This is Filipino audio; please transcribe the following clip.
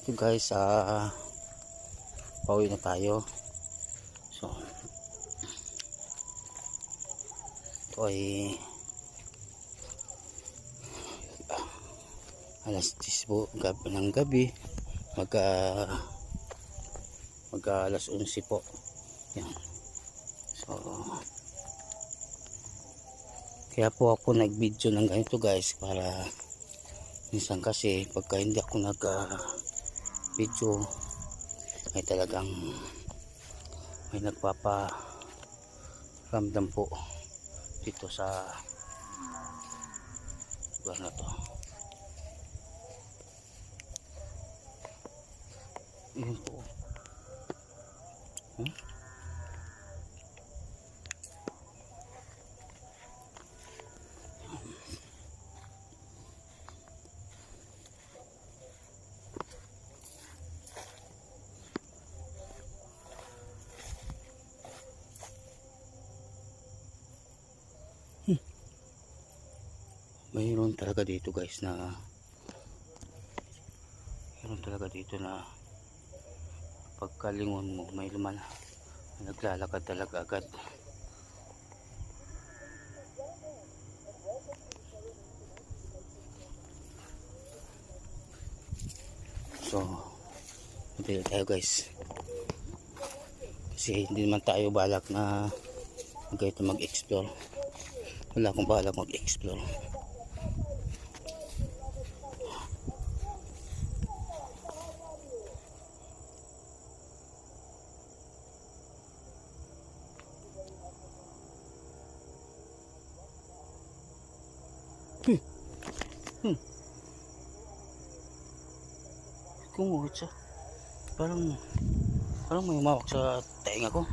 So guys, pauwi na tayo. So ito ay alas 10 po ng gabi, mag alas 11 po. Yan. So kaya po ako nag video ng ganito guys, para minsan kasi pagka hindi ako nag video ay talagang may nagpaparamdam po dito sa lugar na to. Yun po. Mayroon talaga dito guys na pagkalingon mo may naglalakad talaga agad. So hindi tayo guys, kasi hindi naman tayo balak na mag-explore. Wala akong balak mag-explore. Kumuhit siya. Parang may umawak sa tainga ko.